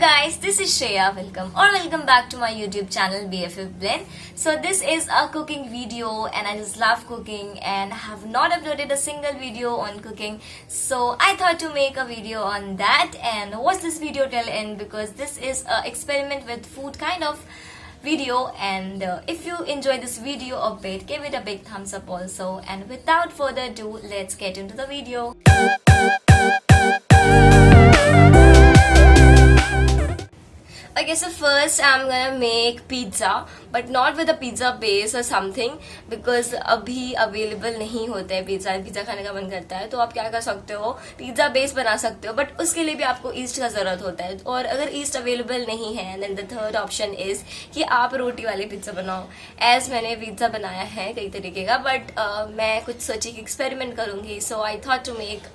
guys, this is Shreya. Welcome back to my YouTube channel BFF Blend. So this is a cooking video and I just love cooking and I have not uploaded a single video on cooking. So I thought to make a video on that and watch this video till end because this is an experiment with food kind of video, and if you enjoy this video a bit, give it a big thumbs up also. And without further ado, let's get into the video. Okay, so first I'm gonna make pizza, but not with a pizza base or something because अभी available नहीं होते हैं pizza खाने का मन करता है तो आप क्या कर सकते हो, पिज़्ज़ा बेस बना सकते हो, बट उसके लिए भी आपको ईस्ट का ज़रूरत होता है. और अगर ईस्ट अवेलेबल नहीं है then the third option is कि आप रोटी वाले पिज़्ज़ा बनाओ. एज मैंने पिज़्ज़ा बनाया है कई तरीके का, बट मैं कुछ सोची कि एक्सपेरिमेंट करूँगी, सो आई थॉट टू मेक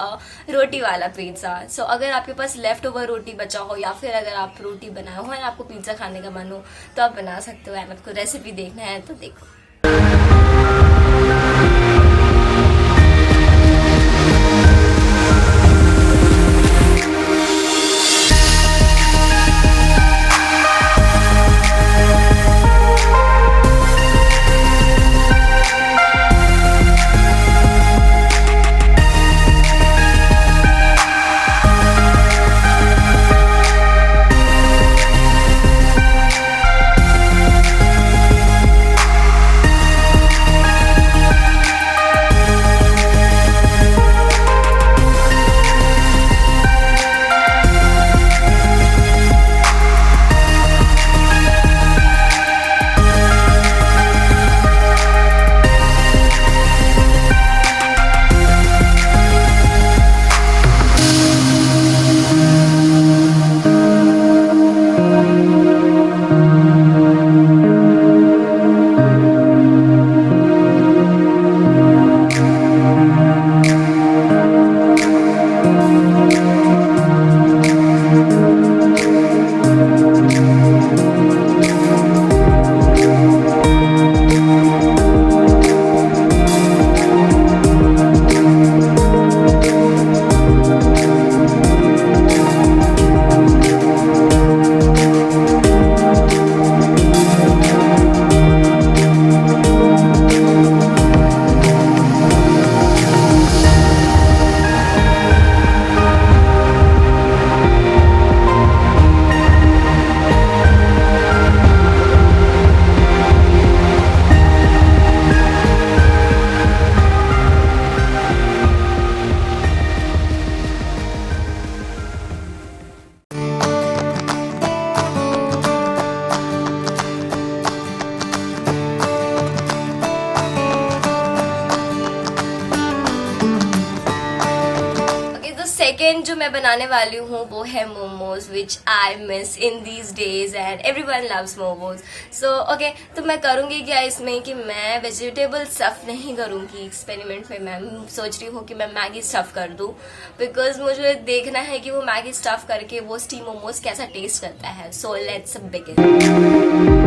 रोटी वाला पिज़्ज़ा. सो अगर आपके पास लेफ्ट ओवर रोटी बचा हो या फिर अगर आप रोटी बनाए हो और आपको पिज़्ज़ा खाने का मन हो तो आप बना सकते हो. एंड आपको रेसिपी देखना है तो देखो. सेकेंड जो मैं बनाने वाली हूँ वो है momos, which I miss in these days and everyone loves momos. So okay, तो मैं करूँगी क्या इसमें कि मैं वेजिटेबल स्टफ नहीं करूँगी. एक्सपेरिमेंट में मैं सोच रही हूँ कि मैं मैगी स्टफ कर दूँ बिकॉज मुझे देखना है कि वो मैगी स्टफ करके वो स्टीम मोमोज कैसा टेस्ट करता है. So let's begin.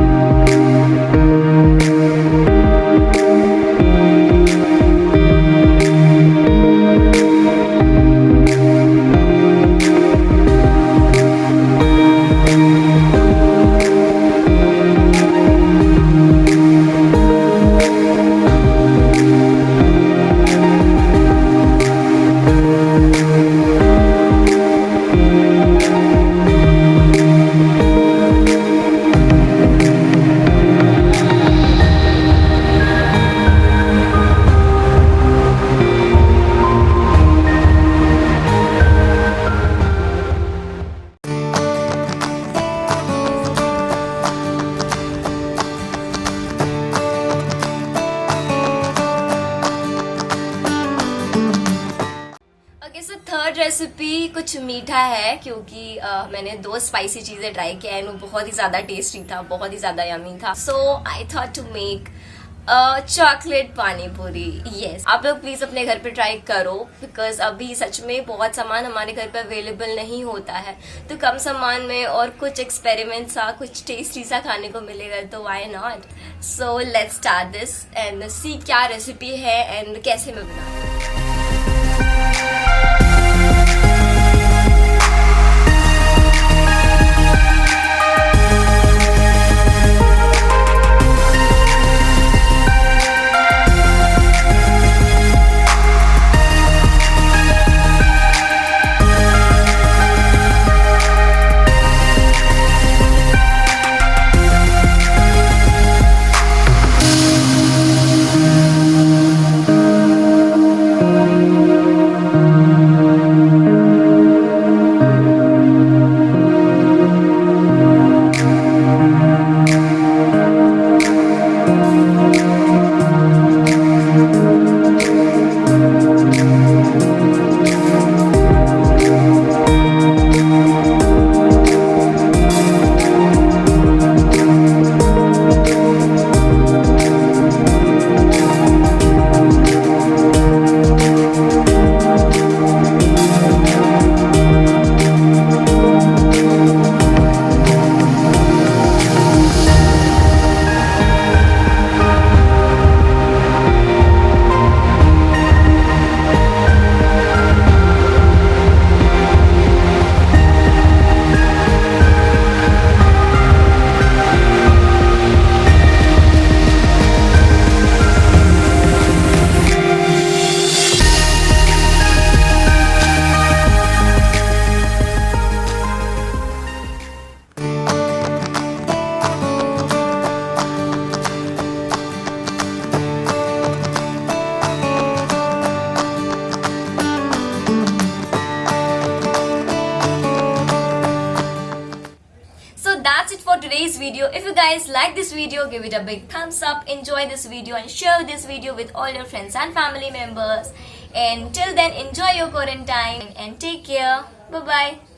Third recipe कुछ मीठा है क्योंकि मैंने 2 स्पाइसी चीज़ें ट्राई किया एंड वो बहुत ही ज़्यादा टेस्टी था, बहुत ही ज़्यादा यमी था. So I thought to make chocolate pani puri. Yes, आप लोग प्लीज़ अपने घर पे ट्राई करो बिकॉज अभी सच में बहुत सामान हमारे घर पे अवेलेबल नहीं होता है, तो कम सामान में और कुछ एक्सपेरिमेंट सा, कुछ टेस्टी सा खाने को मिलेगा तो why not. So let's start this and see क्या रेसिपी है एंड कैसे मैं बनाती हूँ. that's it for today's video. If you guys like this video, give it a big thumbs up, enjoy this video and share this video with all your friends and family members. And till then, enjoy your quarantine and take care. Bye bye.